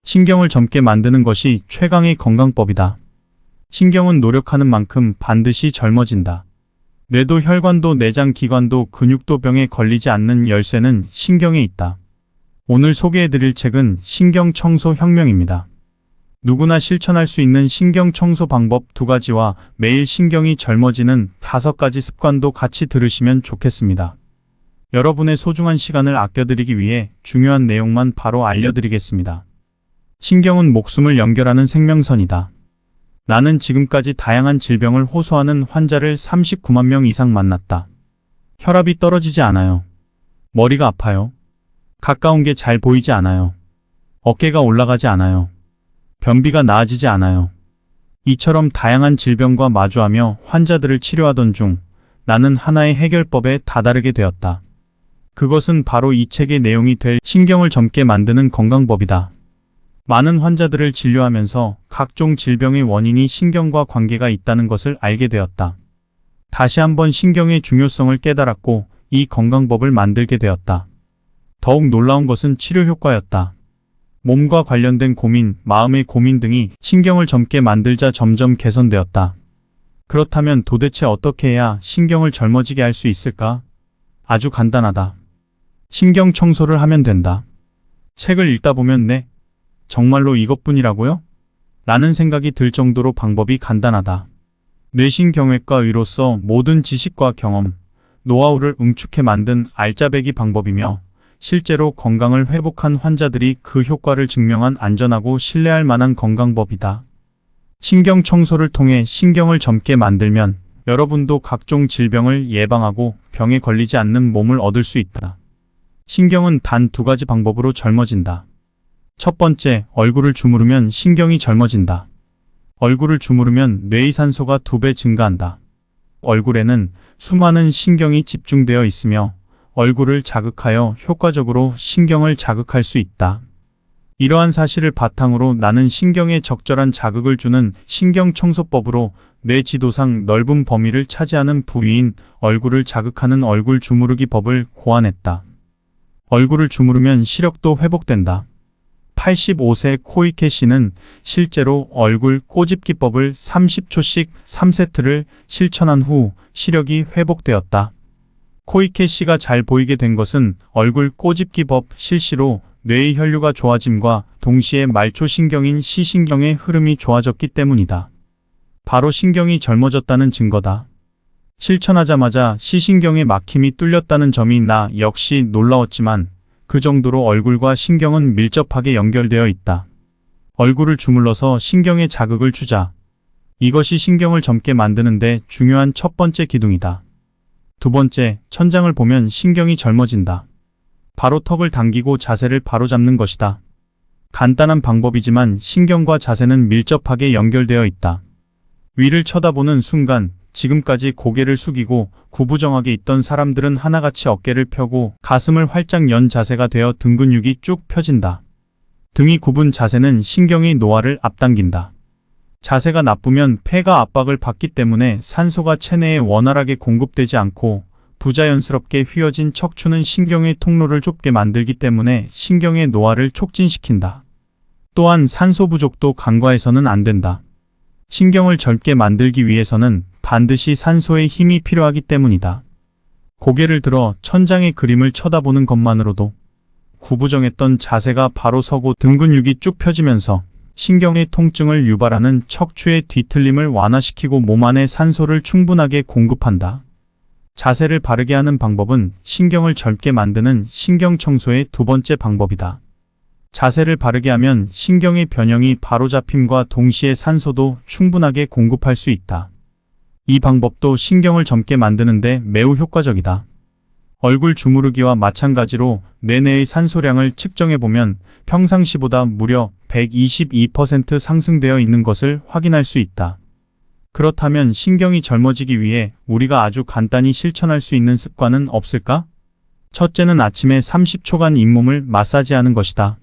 신경을 젊게 만드는 것이 최강의 건강법이다. 신경은 노력하는 만큼 반드시 젊어진다. 뇌도 혈관도 내장 기관도 근육도 병에 걸리지 않는 열쇠는 신경에 있다. 오늘 소개해드릴 책은 신경 청소 혁명입니다. 누구나 실천할 수 있는 신경 청소 방법 2가지와 매일 신경이 젊어지는 5가지 습관도 같이 들으시면 좋겠습니다. 여러분의 소중한 시간을 아껴드리기 위해 중요한 내용만 바로 알려드리겠습니다. 신경은 목숨을 연결하는 생명선이다. 나는 지금까지 다양한 질병을 호소하는 환자를 39만 명 이상 만났다. 혈압이 떨어지지 않아요. 머리가 아파요. 가까운 게 잘 보이지 않아요. 어깨가 올라가지 않아요. 변비가 나아지지 않아요. 이처럼 다양한 질병과 마주하며 환자들을 치료하던 중 나는 하나의 해결법에 다다르게 되었다. 그것은 바로 이 책의 내용이 될 신경을 젊게 만드는 건강법이다. 많은 환자들을 진료하면서 각종 질병의 원인이 신경과 관계가 있다는 것을 알게 되었다. 다시 한번 신경의 중요성을 깨달았고 이 건강법을 만들게 되었다. 더욱 놀라운 것은 치료 효과였다. 몸과 관련된 고민, 마음의 고민 등이 신경을 젊게 만들자 점점 개선되었다. 그렇다면 도대체 어떻게 해야 신경을 젊어지게 할 수 있을까? 아주 간단하다. 신경 청소를 하면 된다. 책을 읽다 보면 네, 정말로 이것뿐이라고요? 라는 생각이 들 정도로 방법이 간단하다. 뇌신경외과 의로서 모든 지식과 경험, 노하우를 응축해 만든 알짜배기 방법이며 실제로 건강을 회복한 환자들이 그 효과를 증명한 안전하고 신뢰할 만한 건강법이다. 신경 청소를 통해 신경을 젊게 만들면 여러분도 각종 질병을 예방하고 병에 걸리지 않는 몸을 얻을 수 있다. 신경은 단 2가지 방법으로 젊어진다. 첫 번째, 얼굴을 주무르면 신경이 젊어진다. 얼굴을 주무르면 뇌의 산소가 2배 증가한다. 얼굴에는 수많은 신경이 집중되어 있으며 얼굴을 자극하여 효과적으로 신경을 자극할 수 있다. 이러한 사실을 바탕으로 나는 신경에 적절한 자극을 주는 신경청소법으로 뇌 지도상 넓은 범위를 차지하는 부위인 얼굴을 자극하는 얼굴 주무르기 법을 고안했다. 얼굴을 주무르면 시력도 회복된다. 85세 코이케 씨는 실제로 얼굴 꼬집기법을 30초씩 3세트를 실천한 후 시력이 회복되었다. 코이케 씨가 잘 보이게 된 것은 얼굴 꼬집기법 실시로 뇌의 혈류가 좋아짐과 동시에 말초신경인 시신경의 흐름이 좋아졌기 때문이다. 바로 신경이 젊어졌다는 증거다. 실천하자마자 시신경의 막힘이 뚫렸다는 점이 나 역시 놀라웠지만 그 정도로 얼굴과 신경은 밀접하게 연결되어 있다. 얼굴을 주물러서 신경에 자극을 주자. 이것이 신경을 젊게 만드는데 중요한 첫 번째 기둥이다. 두 번째, 천장을 보면 신경이 젊어진다. 바로 턱을 당기고 자세를 바로잡는 것이다. 간단한 방법이지만 신경과 자세는 밀접하게 연결되어 있다. 위를 쳐다보는 순간 지금까지 고개를 숙이고 구부정하게 있던 사람들은 하나같이 어깨를 펴고 가슴을 활짝 연 자세가 되어 등 근육이 쭉 펴진다. 등이 굽은 자세는 신경의 노화를 앞당긴다. 자세가 나쁘면 폐가 압박을 받기 때문에 산소가 체내에 원활하게 공급되지 않고 부자연스럽게 휘어진 척추는 신경의 통로를 좁게 만들기 때문에 신경의 노화를 촉진시킨다. 또한 산소 부족도 간과해서는 안 된다. 신경을 젊게 만들기 위해서는 반드시 산소의 힘이 필요하기 때문이다. 고개를 들어 천장의 그림을 쳐다보는 것만으로도 구부정했던 자세가 바로 서고 등 근육이 쭉 펴지면서 신경의 통증을 유발하는 척추의 뒤틀림을 완화시키고 몸 안에 산소를 충분하게 공급한다. 자세를 바르게 하는 방법은 신경을 젊게 만드는 신경청소의 2번째 방법이다. 자세를 바르게 하면 신경의 변형이 바로잡힘과 동시에 산소도 충분하게 공급할 수 있다. 이 방법도 신경을 젊게 만드는데 매우 효과적이다. 얼굴 주무르기와 마찬가지로 뇌 내의 산소량을 측정해보면 평상시보다 무려 122% 상승되어 있는 것을 확인할 수 있다. 그렇다면 신경이 젊어지기 위해 우리가 아주 간단히 실천할 수 있는 습관은 없을까? 첫째는 아침에 30초간 잇몸을 마사지하는 것이다.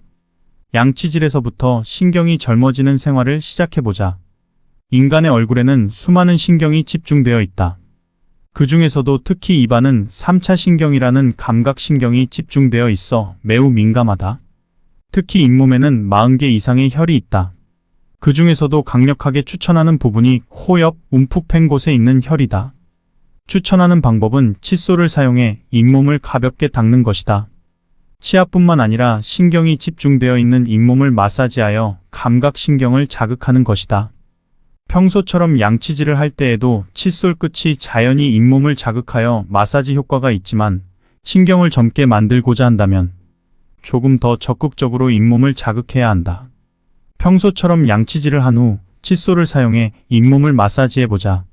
양치질에서부터 신경이 젊어지는 생활을 시작해보자. 인간의 얼굴에는 수많은 신경이 집중되어 있다. 그 중에서도 특히 입안은 3차 신경이라는 감각신경이 집중되어 있어 매우 민감하다. 특히 잇몸에는 40개 이상의 혈이 있다. 그 중에서도 강력하게 추천하는 부분이 코 옆 움푹 팬 곳에 있는 혈이다. 추천하는 방법은 칫솔을 사용해 잇몸을 가볍게 닦는 것이다. 치아뿐만 아니라 신경이 집중되어 있는 잇몸을 마사지하여 감각신경을 자극하는 것이다. 평소처럼 양치질을 할 때에도 칫솔 끝이 자연히 잇몸을 자극하여 마사지 효과가 있지만 신경을 젊게 만들고자 한다면 조금 더 적극적으로 잇몸을 자극해야 한다. 평소처럼 양치질을 한 후 칫솔을 사용해 잇몸을 마사지해보자.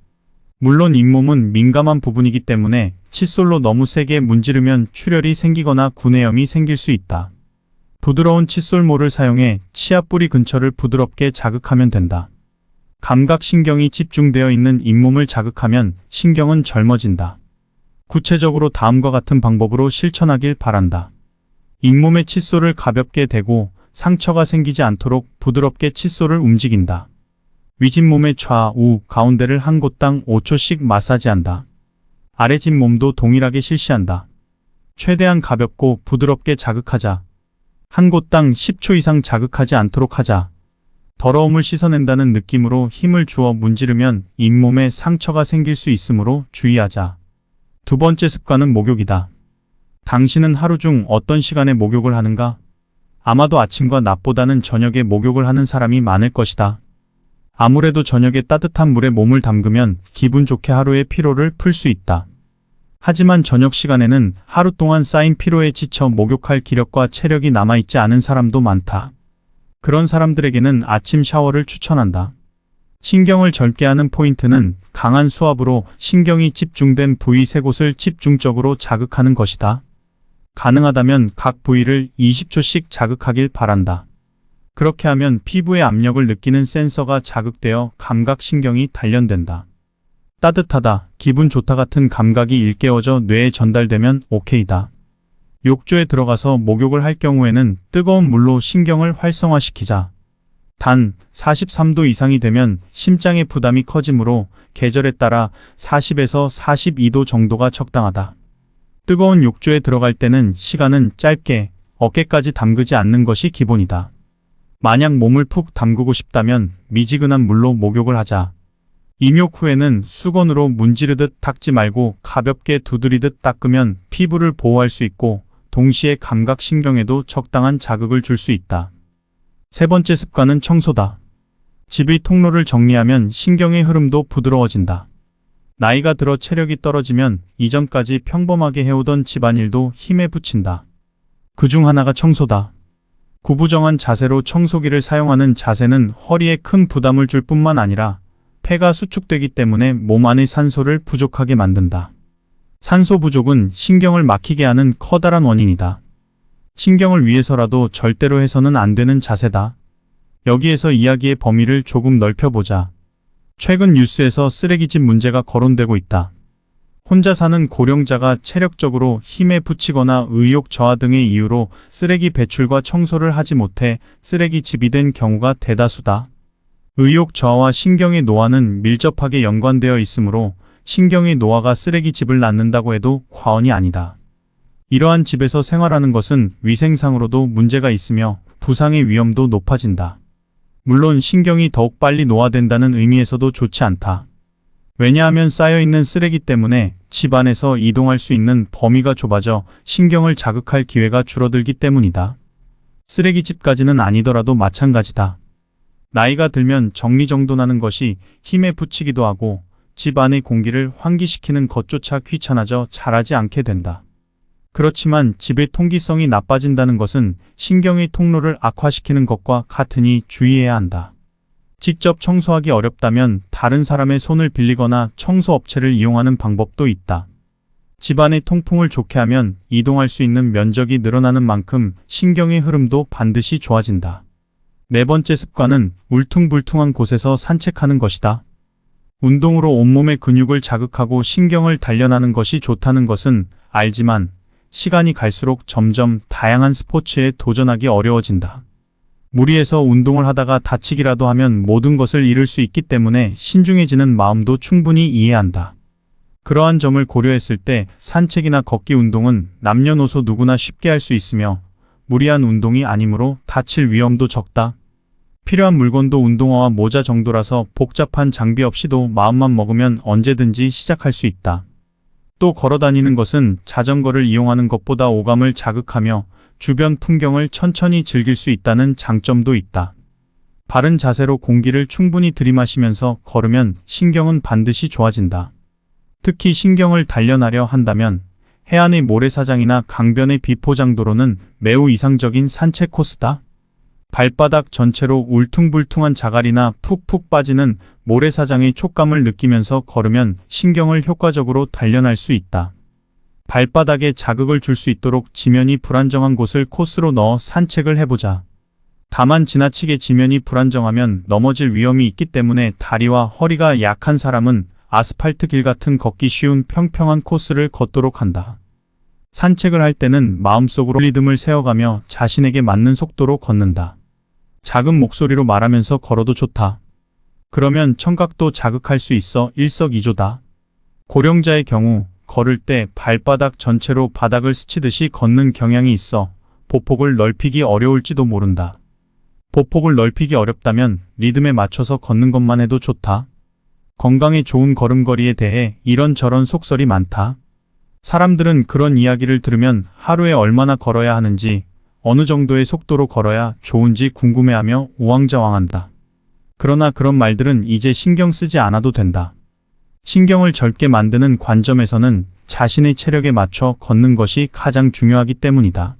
물론 잇몸은 민감한 부분이기 때문에 칫솔로 너무 세게 문지르면 출혈이 생기거나 구내염이 생길 수 있다. 부드러운 칫솔모를 사용해 치아 뿌리 근처를 부드럽게 자극하면 된다. 감각신경이 집중되어 있는 잇몸을 자극하면 신경은 젊어진다. 구체적으로 다음과 같은 방법으로 실천하길 바란다. 잇몸에 칫솔을 가볍게 대고 상처가 생기지 않도록 부드럽게 칫솔을 움직인다. 윗잇몸의 좌우 가운데를 한 곳당 5초씩 마사지한다. 아래뒷몸도 동일하게 실시한다. 최대한 가볍고 부드럽게 자극하자. 한 곳당 10초 이상 자극하지 않도록 하자. 더러움을 씻어낸다는 느낌으로 힘을 주어 문지르면 잇몸에 상처가 생길 수 있으므로 주의하자. 두 번째 습관은 목욕이다. 당신은 하루 중 어떤 시간에 목욕을 하는가? 아마도 아침과 낮보다는 저녁에 목욕을 하는 사람이 많을 것이다. 아무래도 저녁에 따뜻한 물에 몸을 담그면 기분 좋게 하루의 피로를 풀 수 있다. 하지만 저녁 시간에는 하루 동안 쌓인 피로에 지쳐 목욕할 기력과 체력이 남아있지 않은 사람도 많다. 그런 사람들에게는 아침 샤워를 추천한다. 신경을 젊게 하는 포인트는 강한 수압으로 신경이 집중된 부위 세 곳을 집중적으로 자극하는 것이다. 가능하다면 각 부위를 20초씩 자극하길 바란다. 그렇게 하면 피부의 압력을 느끼는 센서가 자극되어 감각신경이 단련된다. 따뜻하다, 기분 좋다 같은 감각이 일깨워져 뇌에 전달되면 오케이다. 욕조에 들어가서 목욕을 할 경우에는 뜨거운 물로 신경을 활성화시키자. 단 43도 이상이 되면 심장의 부담이 커지므로 계절에 따라 40에서 42도 정도가 적당하다. 뜨거운 욕조에 들어갈 때는 시간은 짧게 어깨까지 담그지 않는 것이 기본이다. 만약 몸을 푹 담그고 싶다면 미지근한 물로 목욕을 하자. 임욕 후에는 수건으로 문지르듯 닦지 말고 가볍게 두드리듯 닦으면 피부를 보호할 수 있고 동시에 감각신경에도 적당한 자극을 줄 수 있다. 세 번째 습관은 청소다. 집의 통로를 정리하면 신경의 흐름도 부드러워진다. 나이가 들어 체력이 떨어지면 이전까지 평범하게 해오던 집안일도 힘에 부친다. 그중 하나가 청소다. 구부정한 자세로 청소기를 사용하는 자세는 허리에 큰 부담을 줄 뿐만 아니라 폐가 수축되기 때문에 몸 안의 산소를 부족하게 만든다. 산소 부족은 신경을 막히게 하는 커다란 원인이다. 신경을 위해서라도 절대로 해서는 안 되는 자세다. 여기에서 이야기의 범위를 조금 넓혀보자. 최근 뉴스에서 쓰레기집 문제가 거론되고 있다. 혼자 사는 고령자가 체력적으로 힘에 부치거나 의욕 저하 등의 이유로 쓰레기 배출과 청소를 하지 못해 쓰레기집이 된 경우가 대다수다. 의욕 저하와 신경의 노화는 밀접하게 연관되어 있으므로 신경의 노화가 쓰레기집을 낳는다고 해도 과언이 아니다. 이러한 집에서 생활하는 것은 위생상으로도 문제가 있으며 부상의 위험도 높아진다. 물론 신경이 더욱 빨리 노화된다는 의미에서도 좋지 않다. 왜냐하면 쌓여있는 쓰레기 때문에 집 안에서 이동할 수 있는 범위가 좁아져 신경을 자극할 기회가 줄어들기 때문이다. 쓰레기집까지는 아니더라도 마찬가지다. 나이가 들면 정리정돈하는 것이 힘에 부치기도 하고 집 안의 공기를 환기시키는 것조차 귀찮아져 잘하지 않게 된다. 그렇지만 집의 통기성이 나빠진다는 것은 신경의 통로를 악화시키는 것과 같으니 주의해야 한다. 직접 청소하기 어렵다면 다른 사람의 손을 빌리거나 청소업체를 이용하는 방법도 있다. 집안의 통풍을 좋게 하면 이동할 수 있는 면적이 늘어나는 만큼 신경의 흐름도 반드시 좋아진다. 네 번째 습관은 울퉁불퉁한 곳에서 산책하는 것이다. 운동으로 온몸의 근육을 자극하고 신경을 단련하는 것이 좋다는 것은 알지만 시간이 갈수록 점점 다양한 스포츠에 도전하기 어려워진다. 무리해서 운동을 하다가 다치기라도 하면 모든 것을 잃을 수 있기 때문에 신중해지는 마음도 충분히 이해한다. 그러한 점을 고려했을 때 산책이나 걷기 운동은 남녀노소 누구나 쉽게 할 수 있으며 무리한 운동이 아니므로 다칠 위험도 적다. 필요한 물건도 운동화와 모자 정도라서 복잡한 장비 없이도 마음만 먹으면 언제든지 시작할 수 있다. 또 걸어다니는 것은 자전거를 이용하는 것보다 오감을 자극하며 주변 풍경을 천천히 즐길 수 있다는 장점도 있다. 바른 자세로 공기를 충분히 들이마시면서 걸으면 신경은 반드시 좋아진다. 특히 신경을 단련하려 한다면 해안의 모래사장이나 강변의 비포장도로는 매우 이상적인 산책 코스다. 발바닥 전체로 울퉁불퉁한 자갈이나 푹푹 빠지는 모래사장의 촉감을 느끼면서 걸으면 신경을 효과적으로 단련할 수 있다. 발바닥에 자극을 줄 수 있도록 지면이 불안정한 곳을 코스로 넣어 산책을 해보자. 다만 지나치게 지면이 불안정하면 넘어질 위험이 있기 때문에 다리와 허리가 약한 사람은 아스팔트 길 같은 걷기 쉬운 평평한 코스를 걷도록 한다. 산책을 할 때는 마음속으로 리듬을 세워가며 자신에게 맞는 속도로 걷는다. 작은 목소리로 말하면서 걸어도 좋다. 그러면 청각도 자극할 수 있어 일석이조다. 고령자의 경우 걸을 때 발바닥 전체로 바닥을 스치듯이 걷는 경향이 있어 보폭을 넓히기 어려울지도 모른다. 보폭을 넓히기 어렵다면 리듬에 맞춰서 걷는 것만 해도 좋다. 건강에 좋은 걸음걸이에 대해 이런저런 속설이 많다. 사람들은 그런 이야기를 들으면 하루에 얼마나 걸어야 하는지, 어느 정도의 속도로 걸어야 좋은지 궁금해하며 우왕좌왕한다. 그러나 그런 말들은 이제 신경 쓰지 않아도 된다. 신경을 젊게 만드는 관점에서는 자신의 체력에 맞춰 걷는 것이 가장 중요하기 때문이다.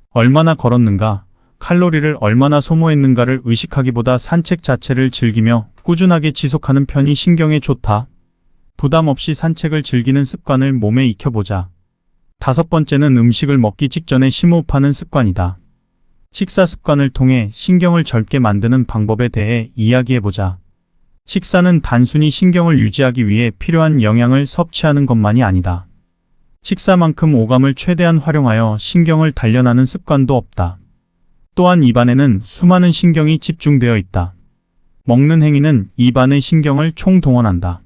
얼마나 걸었는가, 칼로리를 얼마나 소모했는가를 의식하기보다 산책 자체를 즐기며 꾸준하게 지속하는 편이 신경에 좋다. 부담 없이 산책을 즐기는 습관을 몸에 익혀보자. 5번째는 음식을 먹기 직전에 심호흡하는 습관이다. 식사 습관을 통해 신경을 젊게 만드는 방법에 대해 이야기해보자. 식사는 단순히 신경을 유지하기 위해 필요한 영양을 섭취하는 것만이 아니다. 식사만큼 오감을 최대한 활용하여 신경을 단련하는 습관도 없다. 또한 입안에는 수많은 신경이 집중되어 있다. 먹는 행위는 입안의 신경을 총동원한다.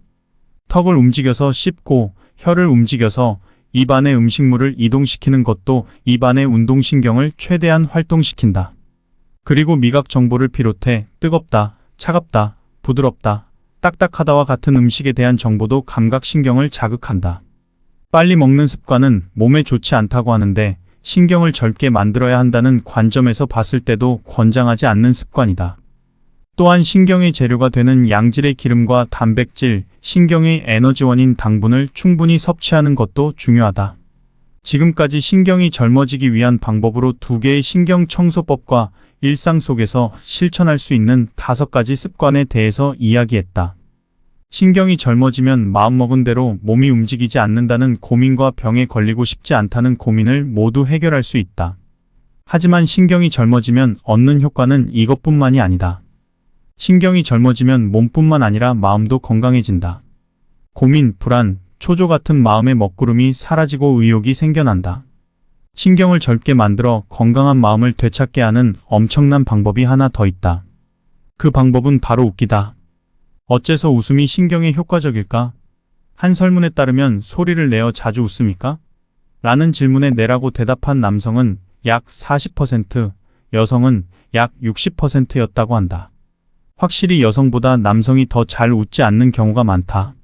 턱을 움직여서 씹고 혀를 움직여서 입안의 음식물을 이동시키는 것도 입안의 운동신경을 최대한 활동시킨다. 그리고 미각 정보를 비롯해 뜨겁다, 차갑다, 부드럽다, 딱딱하다와 같은 음식에 대한 정보도 감각신경을 자극한다. 빨리 먹는 습관은 몸에 좋지 않다고 하는데 신경을 젊게 만들어야 한다는 관점에서 봤을 때도 권장하지 않는 습관이다. 또한 신경의 재료가 되는 양질의 기름과 단백질, 신경의 에너지원인 당분을 충분히 섭취하는 것도 중요하다. 지금까지 신경이 젊어지기 위한 방법으로 2개의 신경청소법과 일상 속에서 실천할 수 있는 5가지 습관에 대해서 이야기했다. 신경이 젊어지면 마음먹은 대로 몸이 움직이지 않는다는 고민과 병에 걸리고 싶지 않다는 고민을 모두 해결할 수 있다. 하지만 신경이 젊어지면 얻는 효과는 이것뿐만이 아니다. 신경이 젊어지면 몸뿐만 아니라 마음도 건강해진다. 고민, 불안, 초조 같은 마음의 먹구름이 사라지고 의욕이 생겨난다. 신경을 젊게 만들어 건강한 마음을 되찾게 하는 엄청난 방법이 하나 더 있다. 그 방법은 바로 웃기다. 어째서 웃음이 신경에 효과적일까? 한 설문에 따르면 소리를 내어 자주 웃습니까? 라는 질문에 네라고 대답한 남성은 약 40%, 여성은 약 60%였다고 한다. 확실히 여성보다 남성이 더 잘 웃지 않는 경우가 많다.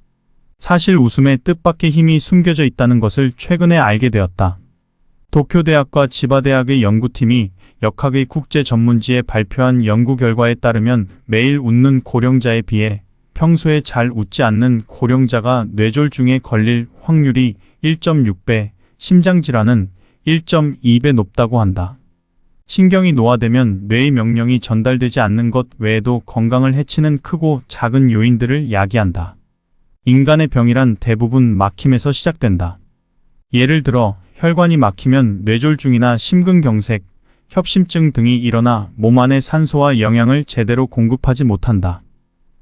사실 웃음에 뜻밖의 힘이 숨겨져 있다는 것을 최근에 알게 되었다. 도쿄대학과 지바대학의 연구팀이 역학의 국제 전문지에 발표한 연구 결과에 따르면 매일 웃는 고령자에 비해 평소에 잘 웃지 않는 고령자가 뇌졸중에 걸릴 확률이 1.6배, 심장질환은 1.2배 높다고 한다. 신경이 노화되면 뇌의 명령이 전달되지 않는 것 외에도 건강을 해치는 크고 작은 요인들을 야기한다. 인간의 병이란 대부분 막힘에서 시작된다. 예를 들어 혈관이 막히면 뇌졸중이나 심근경색, 협심증 등이 일어나 몸 안에 산소와 영양을 제대로 공급하지 못한다.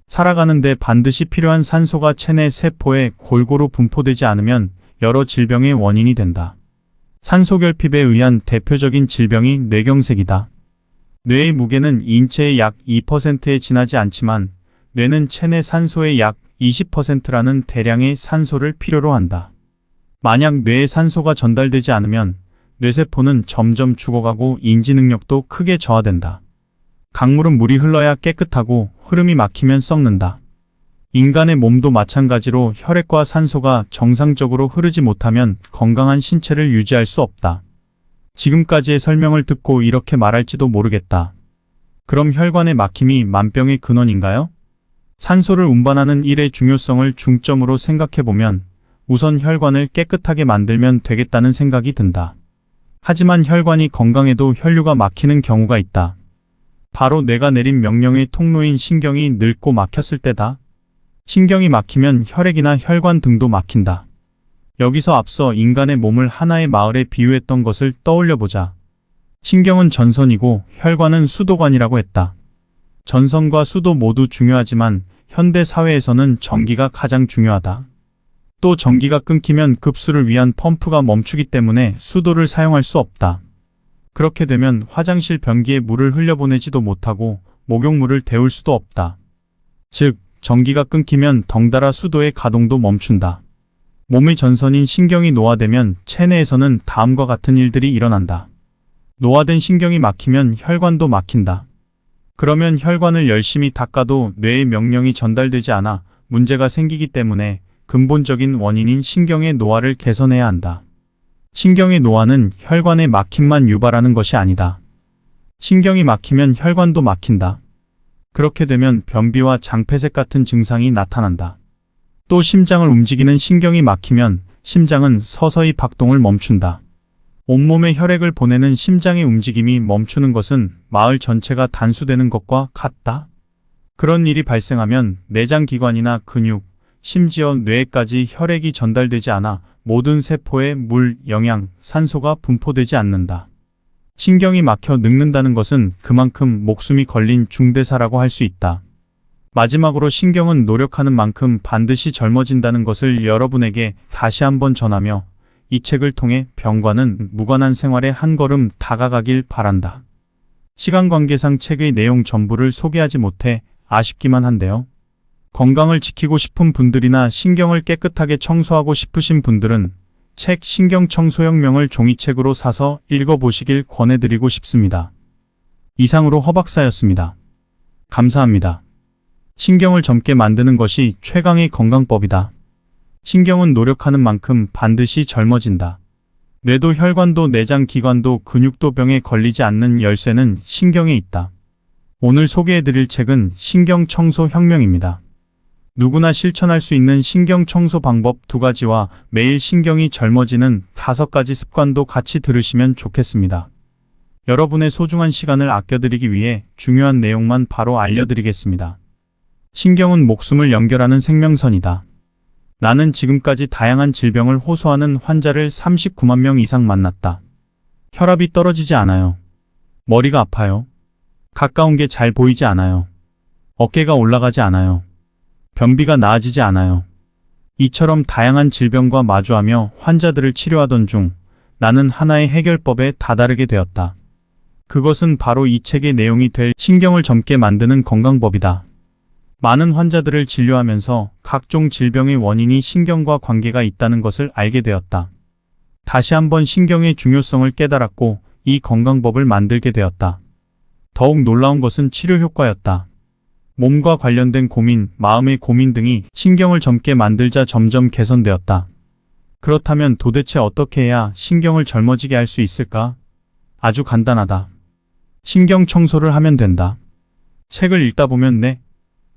살아가는데 반드시 필요한 산소가 체내 세포에 골고루 분포되지 않으면 여러 질병의 원인이 된다. 산소결핍에 의한 대표적인 질병이 뇌경색이다. 뇌의 무게는 인체의 약 2%에 지나지 않지만 뇌는 체내 산소의 약 20%라는 대량의 산소를 필요로 한다. 만약 뇌에 산소가 전달되지 않으면 뇌세포는 점점 죽어가고 인지 능력도 크게 저하된다. 강물은 물이 흘러야 깨끗하고 흐름이 막히면 썩는다. 인간의 몸도 마찬가지로 혈액과 산소가 정상적으로 흐르지 못하면 건강한 신체를 유지할 수 없다. 지금까지의 설명을 듣고 이렇게 말할지도 모르겠다. 그럼 혈관의 막힘이 만병의 근원인가요? 산소를 운반하는 일의 중요성을 중점으로 생각해보면 우선 혈관을 깨끗하게 만들면 되겠다는 생각이 든다. 하지만 혈관이 건강해도 혈류가 막히는 경우가 있다. 바로 내가 내린 명령의 통로인 신경이 늙고 막혔을 때다. 신경이 막히면 혈액이나 혈관 등도 막힌다. 여기서 앞서 인간의 몸을 하나의 마을에 비유했던 것을 떠올려보자. 신경은 전선이고 혈관은 수도관이라고 했다. 전선과 수도 모두 중요하지만 현대 사회에서는 전기가 가장 중요하다. 또 전기가 끊기면 급수를 위한 펌프가 멈추기 때문에 수도를 사용할 수 없다. 그렇게 되면 화장실 변기에 물을 흘려보내지도 못하고 목욕물을 데울 수도 없다. 즉, 전기가 끊기면 덩달아 수도의 가동도 멈춘다. 몸의 전선인 신경이 노화되면 체내에서는 다음과 같은 일들이 일어난다. 노화된 신경이 막히면 혈관도 막힌다. 그러면 혈관을 열심히 닦아도 뇌의 명령이 전달되지 않아 문제가 생기기 때문에 근본적인 원인인 신경의 노화를 개선해야 한다. 신경의 노화는 혈관의 막힘만 유발하는 것이 아니다. 신경이 막히면 혈관도 막힌다. 그렇게 되면 변비와 장폐색 같은 증상이 나타난다. 또 심장을 움직이는 신경이 막히면 심장은 서서히 박동을 멈춘다. 온몸에 혈액을 보내는 심장의 움직임이 멈추는 것은 마을 전체가 단수되는 것과 같다. 그런 일이 발생하면 내장기관이나 근육, 심지어 뇌에까지 혈액이 전달되지 않아 모든 세포에 물, 영양, 산소가 분포되지 않는다. 신경이 막혀 늙는다는 것은 그만큼 목숨이 걸린 중대사라고 할 수 있다. 마지막으로 신경은 노력하는 만큼 반드시 젊어진다는 것을 여러분에게 다시 한번 전하며 이 책을 통해 병과는 무관한 생활에 한 걸음 다가가길 바란다. 시간 관계상 책의 내용 전부를 소개하지 못해 아쉽기만 한데요. 건강을 지키고 싶은 분들이나 신경을 깨끗하게 청소하고 싶으신 분들은 책 신경청소혁명을 종이책으로 사서 읽어보시길 권해드리고 싶습니다. 이상으로 허박사였습니다. 감사합니다. 신경을 젊게 만드는 것이 최강의 건강법이다. 신경은 노력하는 만큼 반드시 젊어진다. 뇌도 혈관도 내장 기관도 근육도 병에 걸리지 않는 열쇠는 신경에 있다. 오늘 소개해드릴 책은 신경청소혁명입니다. 누구나 실천할 수 있는 신경청소 방법 2가지와 매일 신경이 젊어지는 5가지 습관도 같이 들으시면 좋겠습니다. 여러분의 소중한 시간을 아껴드리기 위해 중요한 내용만 바로 알려드리겠습니다. 신경은 목숨을 연결하는 생명선이다. 나는 지금까지 다양한 질병을 호소하는 환자를 39만 명 이상 만났다. 혈압이 떨어지지 않아요. 머리가 아파요. 가까운 게 잘 보이지 않아요. 어깨가 올라가지 않아요. 변비가 나아지지 않아요. 이처럼 다양한 질병과 마주하며 환자들을 치료하던 중 나는 하나의 해결법에 다다르게 되었다. 그것은 바로 이 책의 내용이 될 신경을 젊게 만드는 건강법이다. 많은 환자들을 진료하면서 각종 질병의 원인이 신경과 관계가 있다는 것을 알게 되었다. 다시 한번 신경의 중요성을 깨달았고 이 건강법을 만들게 되었다. 더욱 놀라운 것은 치료 효과였다. 몸과 관련된 고민, 마음의 고민 등이 신경을 젊게 만들자 점점 개선되었다. 그렇다면 도대체 어떻게 해야 신경을 젊어지게 할 수 있을까? 아주 간단하다. 신경 청소를 하면 된다. 책을 읽다 보면 네?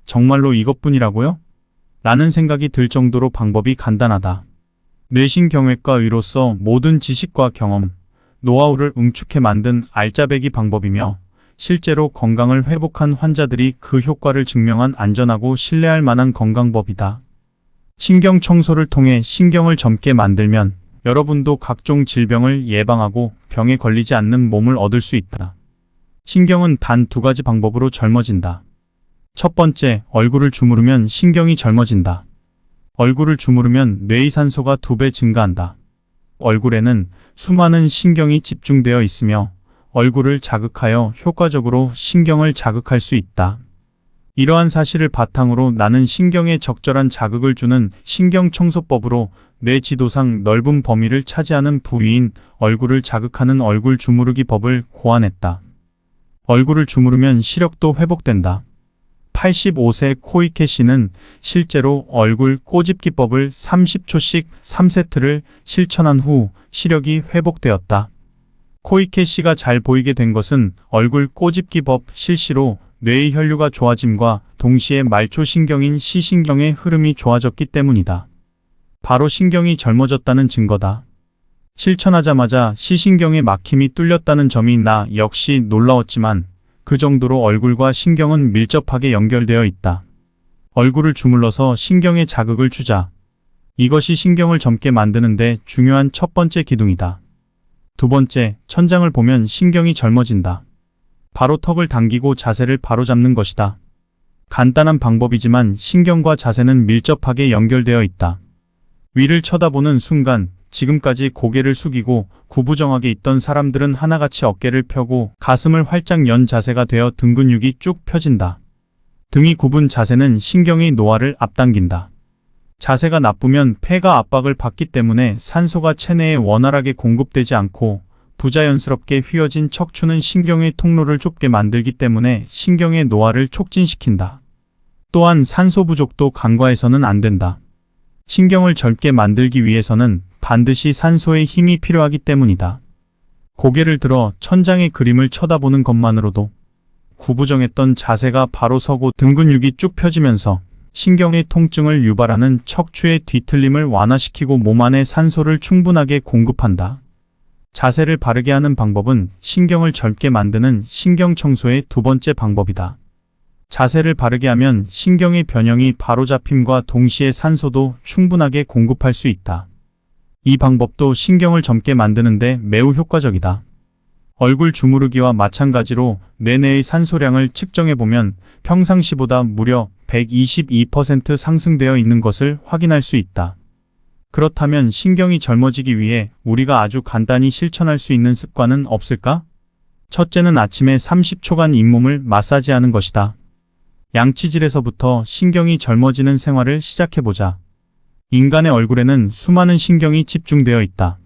정말로 이것뿐이라고요? 라는 생각이 들 정도로 방법이 간단하다. 뇌신경외과 의로서 모든 지식과 경험, 노하우를 응축해 만든 알짜배기 방법이며 실제로 건강을 회복한 환자들이 그 효과를 증명한 안전하고 신뢰할 만한 건강법이다. 신경 청소를 통해 신경을 젊게 만들면 여러분도 각종 질병을 예방하고 병에 걸리지 않는 몸을 얻을 수 있다. 신경은 단 2가지 방법으로 젊어진다. 첫 번째, 얼굴을 주무르면 신경이 젊어진다. 얼굴을 주무르면 뇌의 산소가 2배 증가한다. 얼굴에는 수많은 신경이 집중되어 있으며 얼굴을 자극하여 효과적으로 신경을 자극할 수 있다. 이러한 사실을 바탕으로 나는 신경에 적절한 자극을 주는 신경청소법으로 뇌 지도상 넓은 범위를 차지하는 부위인 얼굴을 자극하는 얼굴 주무르기 법을 고안했다. 얼굴을 주무르면 시력도 회복된다. 85세 코이케 씨는 실제로 얼굴 꼬집기법을 30초씩 3세트를 실천한 후 시력이 회복되었다. 코이케 씨가 잘 보이게 된 것은 얼굴 꼬집기법 실시로 뇌의 혈류가 좋아짐과 동시에 말초신경인 시신경의 흐름이 좋아졌기 때문이다. 바로 신경이 젊어졌다는 증거다. 실천하자마자 시신경의 막힘이 뚫렸다는 점이 나 역시 놀라웠지만 그 정도로 얼굴과 신경은 밀접하게 연결되어 있다. 얼굴을 주물러서 신경에 자극을 주자. 이것이 신경을 젊게 만드는데 중요한 첫 번째 기둥이다. 두 번째, 천장을 보면 신경이 젊어진다. 바로 턱을 당기고 자세를 바로잡는 것이다. 간단한 방법이지만 신경과 자세는 밀접하게 연결되어 있다. 위를 쳐다보는 순간 지금까지 고개를 숙이고 구부정하게 있던 사람들은 하나같이 어깨를 펴고 가슴을 활짝 연 자세가 되어 등 근육이 쭉 펴진다. 등이 굽은 자세는 신경의 노화를 앞당긴다. 자세가 나쁘면 폐가 압박을 받기 때문에 산소가 체내에 원활하게 공급되지 않고 부자연스럽게 휘어진 척추는 신경의 통로를 좁게 만들기 때문에 신경의 노화를 촉진시킨다. 또한 산소 부족도 간과해서는 안 된다. 신경을 젊게 만들기 위해서는 반드시 산소의 힘이 필요하기 때문이다. 고개를 들어 천장의 그림을 쳐다보는 것만으로도 구부정했던 자세가 바로 서고 등 근육이 쭉 펴지면서 신경의 통증을 유발하는 척추의 뒤틀림을 완화시키고 몸 안에 산소를 충분하게 공급한다. 자세를 바르게 하는 방법은 신경을 젊게 만드는 신경청소의 두 번째 방법이다. 자세를 바르게 하면 신경의 변형이 바로잡힘과 동시에 산소도 충분하게 공급할 수 있다. 이 방법도 신경을 젊게 만드는데 매우 효과적이다. 얼굴 주무르기와 마찬가지로 뇌내의 산소량을 측정해보면 평상시보다 무려 122% 상승되어 있는 것을 확인할 수 있다. 그렇다면 신경이 젊어지기 위해 우리가 아주 간단히 실천할 수 있는 습관은 없을까? 첫째는 아침에 30초간 잇몸을 마사지하는 것이다. 양치질에서부터 신경이 젊어지는 생활을 시작해보자. 인간의 얼굴에는 수많은 신경이 집중되어 있다.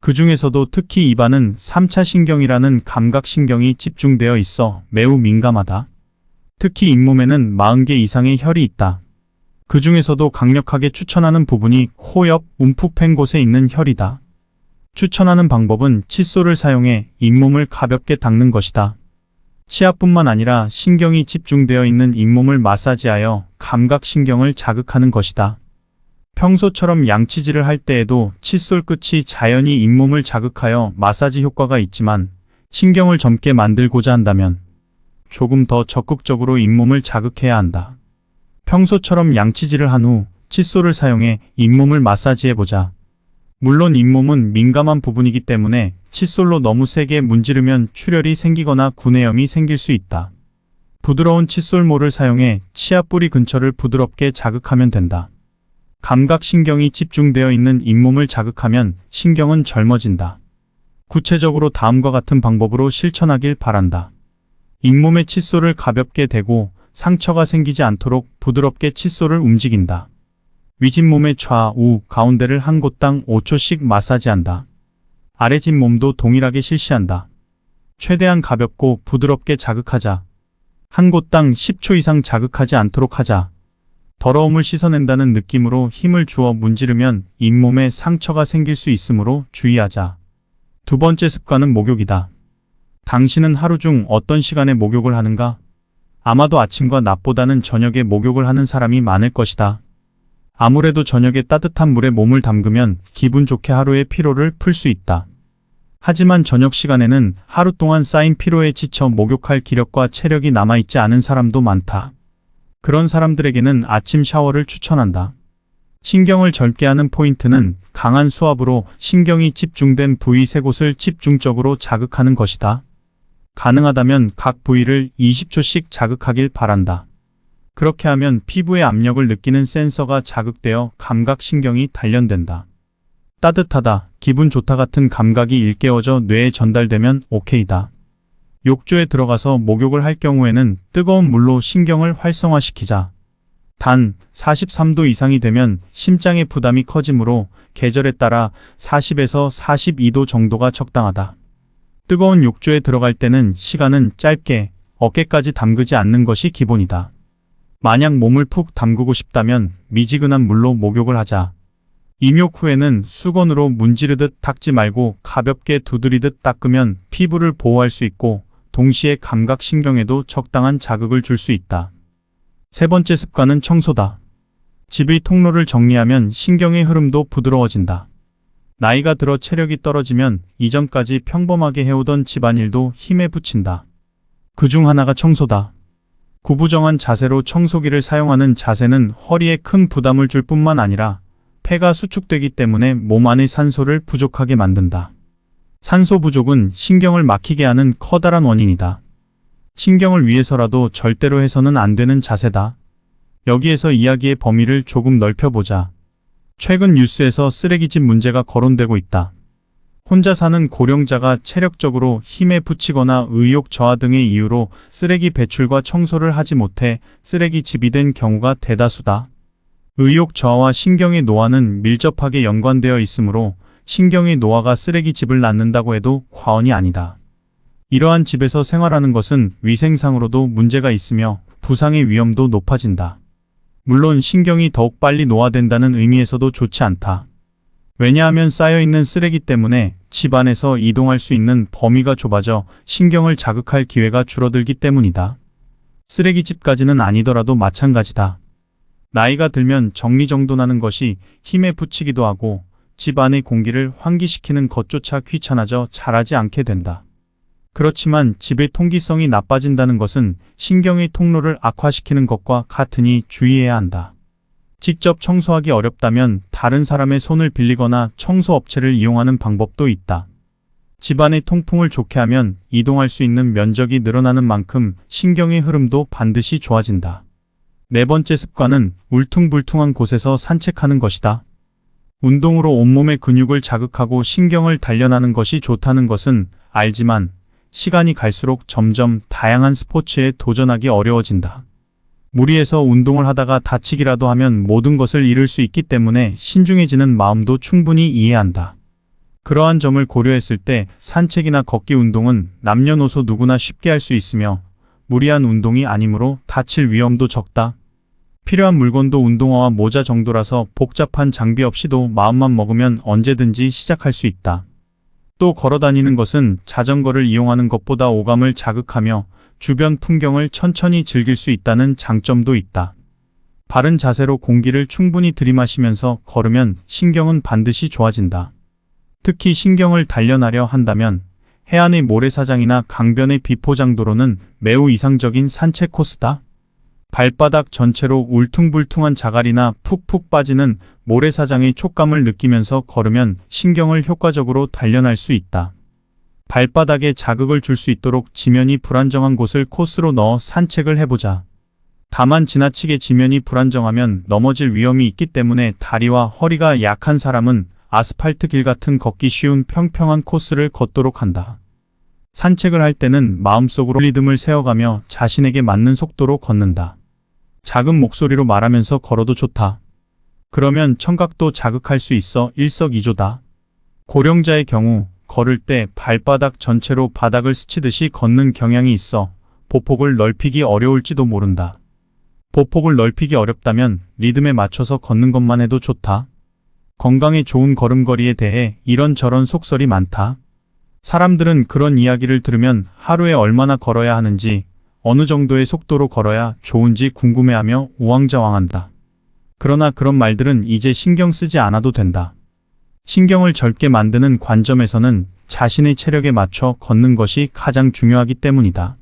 그 중에서도 특히 입안은 3차 신경이라는 감각신경이 집중되어 있어 매우 민감하다. 특히 잇몸에는 40개 이상의 혈이 있다. 그 중에서도 강력하게 추천하는 부분이 코 옆 움푹 팬 곳에 있는 혈이다. 추천하는 방법은 칫솔을 사용해 잇몸을 가볍게 닦는 것이다. 치아뿐만 아니라 신경이 집중되어 있는 잇몸을 마사지하여 감각신경을 자극하는 것이다. 평소처럼 양치질을 할 때에도 칫솔 끝이 자연히 잇몸을 자극하여 마사지 효과가 있지만 신경을 젊게 만들고자 한다면 조금 더 적극적으로 잇몸을 자극해야 한다. 평소처럼 양치질을 한 후 칫솔을 사용해 잇몸을 마사지해보자. 물론 잇몸은 민감한 부분이기 때문에 칫솔로 너무 세게 문지르면 출혈이 생기거나 구내염이 생길 수 있다. 부드러운 칫솔모를 사용해 치아 뿌리 근처를 부드럽게 자극하면 된다. 감각신경이 집중되어 있는 잇몸을 자극하면 신경은 젊어진다. 구체적으로 다음과 같은 방법으로 실천하길 바란다. 잇몸에 칫솔을 가볍게 대고 상처가 생기지 않도록 부드럽게 칫솔을 움직인다. 윗잇몸의 좌우 가운데를 한 곳당 5초씩 마사지한다. 아래뒷몸도 동일하게 실시한다. 최대한 가볍고 부드럽게 자극하자. 한 곳당 10초 이상 자극하지 않도록 하자. 더러움을 씻어낸다는 느낌으로 힘을 주어 문지르면 잇몸에 상처가 생길 수 있으므로 주의하자. 두 번째 습관은 목욕이다. 당신은 하루 중 어떤 시간에 목욕을 하는가? 아마도 아침과 낮보다는 저녁에 목욕을 하는 사람이 많을 것이다. 아무래도 저녁에 따뜻한 물에 몸을 담그면 기분 좋게 하루의 피로를 풀 수 있다. 하지만 저녁 시간에는 하루 동안 쌓인 피로에 지쳐 목욕할 기력과 체력이 남아있지 않은 사람도 많다. 그런 사람들에게는 아침 샤워를 추천한다. 신경을 젊게 하는 포인트는 강한 수압으로 신경이 집중된 부위 세 곳을 집중적으로 자극하는 것이다. 가능하다면 각 부위를 20초씩 자극하길 바란다. 그렇게 하면 피부의 압력을 느끼는 센서가 자극되어 감각신경이 단련된다. 따뜻하다, 기분 좋다 같은 감각이 일깨워져 뇌에 전달되면 오케이다. 욕조에 들어가서 목욕을 할 경우에는 뜨거운 물로 신경을 활성화시키자. 단 43도 이상이 되면 심장의 부담이 커지므로 계절에 따라 40에서 42도 정도가 적당하다. 뜨거운 욕조에 들어갈 때는 시간은 짧게 어깨까지 담그지 않는 것이 기본이다. 만약 몸을 푹 담그고 싶다면 미지근한 물로 목욕을 하자. 입욕 후에는 수건으로 문지르듯 닦지 말고 가볍게 두드리듯 닦으면 피부를 보호할 수 있고 동시에 감각신경에도 적당한 자극을 줄 수 있다. 세 번째 습관은 청소다. 집의 통로를 정리하면 신경의 흐름도 부드러워진다. 나이가 들어 체력이 떨어지면 이전까지 평범하게 해오던 집안일도 힘에 부친다. 그중 하나가 청소다. 구부정한 자세로 청소기를 사용하는 자세는 허리에 큰 부담을 줄 뿐만 아니라 폐가 수축되기 때문에 몸 안의 산소를 부족하게 만든다. 산소 부족은 신경을 막히게 하는 커다란 원인이다. 신경을 위해서라도 절대로 해서는 안 되는 자세다. 여기에서 이야기의 범위를 조금 넓혀보자. 최근 뉴스에서 쓰레기집 문제가 거론되고 있다. 혼자 사는 고령자가 체력적으로 힘에 부치거나 의욕 저하 등의 이유로 쓰레기 배출과 청소를 하지 못해 쓰레기집이 된 경우가 대다수다. 의욕 저하와 신경의 노화는 밀접하게 연관되어 있으므로 신경의 노화가 쓰레기집을 낳는다고 해도 과언이 아니다. 이러한 집에서 생활하는 것은 위생상으로도 문제가 있으며 부상의 위험도 높아진다. 물론 신경이 더욱 빨리 노화된다는 의미에서도 좋지 않다. 왜냐하면 쌓여있는 쓰레기 때문에 집 안에서 이동할 수 있는 범위가 좁아져 신경을 자극할 기회가 줄어들기 때문이다. 쓰레기집까지는 아니더라도 마찬가지다. 나이가 들면 정리정돈하는 것이 힘에 부치기도 하고 집 안의 공기를 환기시키는 것조차 귀찮아져 잘하지 않게 된다. 그렇지만 집의 통기성이 나빠진다는 것은 신경의 통로를 악화시키는 것과 같으니 주의해야 한다. 직접 청소하기 어렵다면 다른 사람의 손을 빌리거나 청소업체를 이용하는 방법도 있다. 집안의 통풍을 좋게 하면 이동할 수 있는 면적이 늘어나는 만큼 신경의 흐름도 반드시 좋아진다. 네 번째 습관은 울퉁불퉁한 곳에서 산책하는 것이다. 운동으로 온몸의 근육을 자극하고 신경을 단련하는 것이 좋다는 것은 알지만 시간이 갈수록 점점 다양한 스포츠에 도전하기 어려워진다. 무리해서 운동을 하다가 다치기라도 하면 모든 것을 잃을 수 있기 때문에 신중해지는 마음도 충분히 이해한다. 그러한 점을 고려했을 때 산책이나 걷기 운동은 남녀노소 누구나 쉽게 할 수 있으며 무리한 운동이 아니므로 다칠 위험도 적다. 필요한 물건도 운동화와 모자 정도라서 복잡한 장비 없이도 마음만 먹으면 언제든지 시작할 수 있다. 또 걸어다니는 것은 자전거를 이용하는 것보다 오감을 자극하며 주변 풍경을 천천히 즐길 수 있다는 장점도 있다. 바른 자세로 공기를 충분히 들이마시면서 걸으면 신경은 반드시 좋아진다. 특히 신경을 단련하려 한다면 해안의 모래사장이나 강변의 비포장도로는 매우 이상적인 산책 코스다. 발바닥 전체로 울퉁불퉁한 자갈이나 푹푹 빠지는 모래사장의 촉감을 느끼면서 걸으면 신경을 효과적으로 단련할 수 있다. 발바닥에 자극을 줄 수 있도록 지면이 불안정한 곳을 코스로 넣어 산책을 해보자. 다만 지나치게 지면이 불안정하면 넘어질 위험이 있기 때문에 다리와 허리가 약한 사람은 아스팔트 길 같은 걷기 쉬운 평평한 코스를 걷도록 한다. 산책을 할 때는 마음속으로 리듬을 세워가며 자신에게 맞는 속도로 걷는다. 작은 목소리로 말하면서 걸어도 좋다. 그러면 청각도 자극할 수 있어 일석이조다. 고령자의 경우 걸을 때 발바닥 전체로 바닥을 스치듯이 걷는 경향이 있어 보폭을 넓히기 어려울지도 모른다. 보폭을 넓히기 어렵다면 리듬에 맞춰서 걷는 것만 해도 좋다. 건강에 좋은 걸음걸이에 대해 이런저런 속설이 많다. 사람들은 그런 이야기를 들으면 하루에 얼마나 걸어야 하는지, 어느 정도의 속도로 걸어야 좋은지 궁금해하며 우왕좌왕한다. 그러나 그런 말들은 이제 신경 쓰지 않아도 된다. 신경을 젊게 만드는 관점에서는 자신의 체력에 맞춰 걷는 것이 가장 중요하기 때문이다.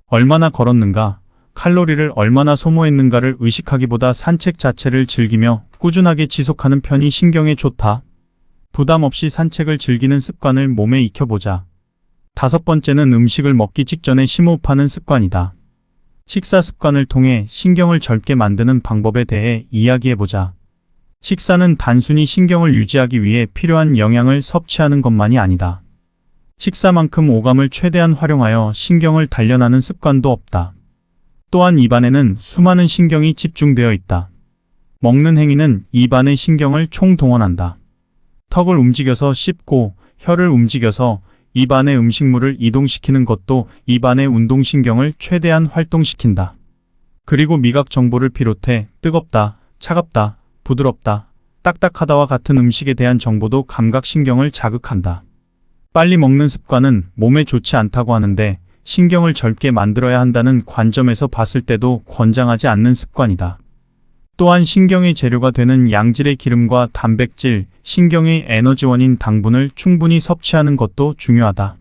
얼마나 걸었는가, 칼로리를 얼마나 소모했는가를 의식하기보다 산책 자체를 즐기며 꾸준하게 지속하는 편이 신경에 좋다. 부담 없이 산책을 즐기는 습관을 몸에 익혀보자. 다섯 번째는 음식을 먹기 직전에 심호흡하는 습관이다. 식사 습관을 통해 신경을 젊게 만드는 방법에 대해 이야기해보자. 식사는 단순히 신경을 유지하기 위해 필요한 영양을 섭취하는 것만이 아니다. 식사만큼 오감을 최대한 활용하여 신경을 단련하는 습관도 없다. 또한 입안에는 수많은 신경이 집중되어 있다. 먹는 행위는 입안의 신경을 총동원한다. 턱을 움직여서 씹고 혀를 움직여서 입안의 음식물을 이동시키는 것도 입안의 운동신경을 최대한 활동시킨다. 그리고 미각 정보를 비롯해 뜨겁다, 차갑다, 부드럽다, 딱딱하다와 같은 음식에 대한 정보도 감각신경을 자극한다. 빨리 먹는 습관은 몸에 좋지 않다고 하는데 신경을 젊게 만들어야 한다는 관점에서 봤을 때도 권장하지 않는 습관이다. 또한 신경의 재료가 되는 양질의 기름과 단백질, 신경의 에너지원인 당분을 충분히 섭취하는 것도 중요하다.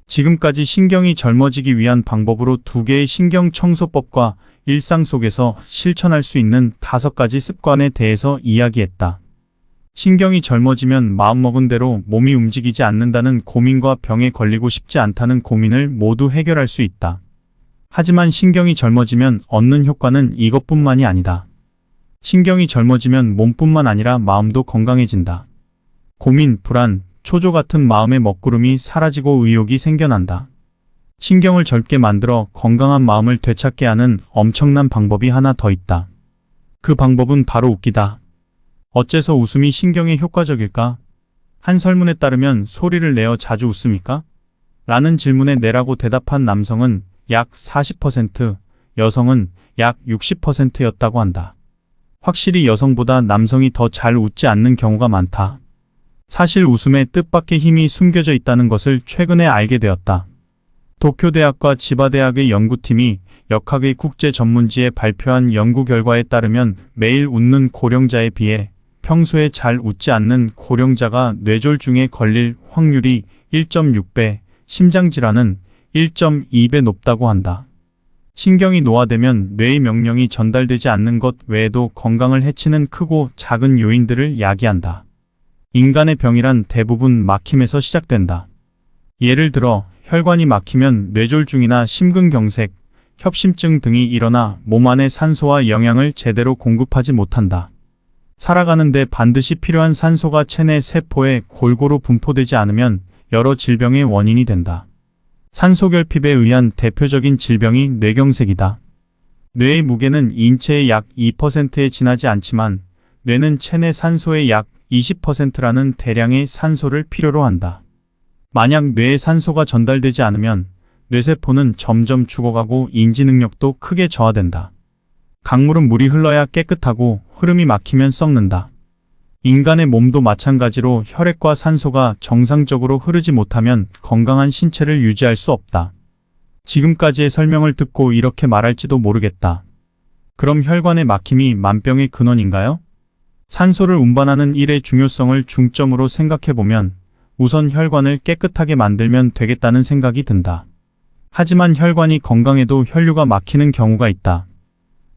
지금까지 신경이 젊어지기 위한 방법으로 2개의 신경청소법과 일상 속에서 실천할 수 있는 5가지 습관에 대해서 이야기했다. 신경이 젊어지면 마음먹은 대로 몸이 움직이지 않는다는 고민과 병에 걸리고 싶지 않다는 고민을 모두 해결할 수 있다. 하지만 신경이 젊어지면 얻는 효과는 이것뿐만이 아니다. 신경이 젊어지면 몸뿐만 아니라 마음도 건강해진다. 고민, 불안, 초조 같은 마음의 먹구름이 사라지고 의욕이 생겨난다. 신경을 젊게 만들어 건강한 마음을 되찾게 하는 엄청난 방법이 하나 더 있다. 그 방법은 바로 웃기다. 어째서 웃음이 신경에 효과적일까? 한 설문에 따르면 소리를 내어 자주 웃습니까? 라는 질문에 네라고 대답한 남성은 약 40%, 여성은 약 60%였다고 한다. 확실히 여성보다 남성이 더 잘 웃지 않는 경우가 많다. 사실 웃음에 뜻밖의 힘이 숨겨져 있다는 것을 최근에 알게 되었다. 도쿄대학과 지바대학의 연구팀이 역학의 국제 전문지에 발표한 연구 결과에 따르면 매일 웃는 고령자에 비해 평소에 잘 웃지 않는 고령자가 뇌졸중에 걸릴 확률이 1.6배, 심장질환은 1.2배 높다고 한다. 신경이 노화되면 뇌의 명령이 전달되지 않는 것 외에도 건강을 해치는 크고 작은 요인들을 야기한다. 인간의 병이란 대부분 막힘에서 시작된다. 예를 들어 혈관이 막히면 뇌졸중이나 심근경색, 협심증 등이 일어나 몸 안에 산소와 영양을 제대로 공급하지 못한다. 살아가는데 반드시 필요한 산소가 체내 세포에 골고루 분포되지 않으면 여러 질병의 원인이 된다. 산소결핍에 의한 대표적인 질병이 뇌경색이다. 뇌의 무게는 인체의 약 2%에 지나지 않지만 뇌는 체내 산소의 약 20%라는 대량의 산소를 필요로 한다. 만약 뇌에 산소가 전달되지 않으면 뇌세포는 점점 죽어가고 인지 능력도 크게 저하된다. 강물은 물이 흘러야 깨끗하고 흐름이 막히면 썩는다. 인간의 몸도 마찬가지로 혈액과 산소가 정상적으로 흐르지 못하면 건강한 신체를 유지할 수 없다. 지금까지의 설명을 듣고 이렇게 말할지도 모르겠다. 그럼 혈관의 막힘이 만병의 근원인가요? 산소를 운반하는 일의 중요성을 중점으로 생각해보면 우선 혈관을 깨끗하게 만들면 되겠다는 생각이 든다. 하지만 혈관이 건강해도 혈류가 막히는 경우가 있다.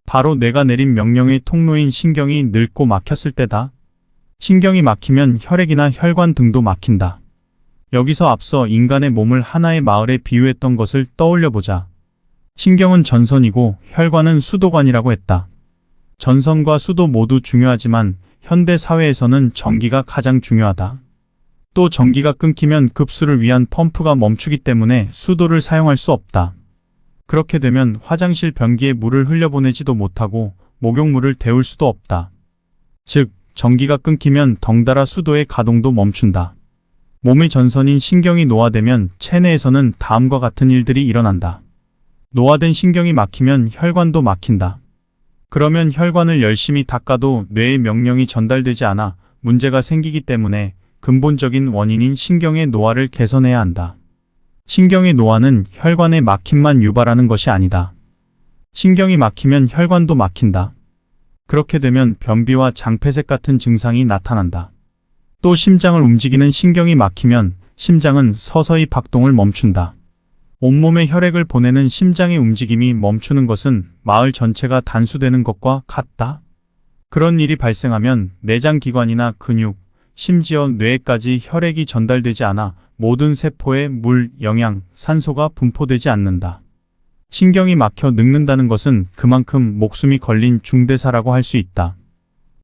바로 뇌가 내린 명령의 통로인 신경이 늙고 막혔을 때다. 신경이 막히면 혈액이나 혈관 등도 막힌다. 여기서 앞서 인간의 몸을 하나의 마을에 비유했던 것을 떠올려보자. 신경은 전선이고 혈관은 수도관이라고 했다. 전선과 수도 모두 중요하지만 현대 사회에서는 전기가 가장 중요하다. 또 전기가 끊기면 급수를 위한 펌프가 멈추기 때문에 수도를 사용할 수 없다. 그렇게 되면 화장실 변기에 물을 흘려보내지도 못하고 목욕물을 데울 수도 없다. 즉, 전기가 끊기면 덩달아 수도의 가동도 멈춘다. 몸의 전선인 신경이 노화되면 체내에서는 다음과 같은 일들이 일어난다. 노화된 신경이 막히면 혈관도 막힌다. 그러면 혈관을 열심히 닦아도 뇌의 명령이 전달되지 않아 문제가 생기기 때문에 근본적인 원인인 신경의 노화를 개선해야 한다. 신경의 노화는 혈관의 막힘만 유발하는 것이 아니다. 신경이 막히면 혈관도 막힌다. 그렇게 되면 변비와 장폐색 같은 증상이 나타난다. 또 심장을 움직이는 신경이 막히면 심장은 서서히 박동을 멈춘다. 온몸에 혈액을 보내는 심장의 움직임이 멈추는 것은 마을 전체가 단수되는 것과 같다. 그런 일이 발생하면 내장기관이나 근육, 심지어 뇌에까지 혈액이 전달되지 않아 모든 세포에 물, 영양, 산소가 분포되지 않는다. 신경이 막혀 늙는다는 것은 그만큼 목숨이 걸린 중대사라고 할 수 있다.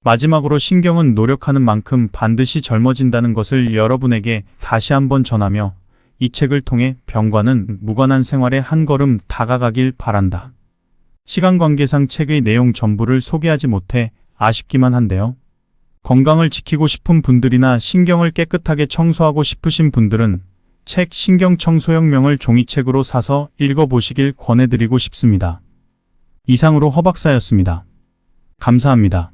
마지막으로 신경은 노력하는 만큼 반드시 젊어진다는 것을 여러분에게 다시 한번 전하며 이 책을 통해 병과는 무관한 생활에 한 걸음 다가가길 바란다. 시간 관계상 책의 내용 전부를 소개하지 못해 아쉽기만 한데요. 건강을 지키고 싶은 분들이나 신경을 깨끗하게 청소하고 싶으신 분들은 책 신경청소혁명을 종이책으로 사서 읽어보시길 권해드리고 싶습니다. 이상으로 허박사였습니다. 감사합니다.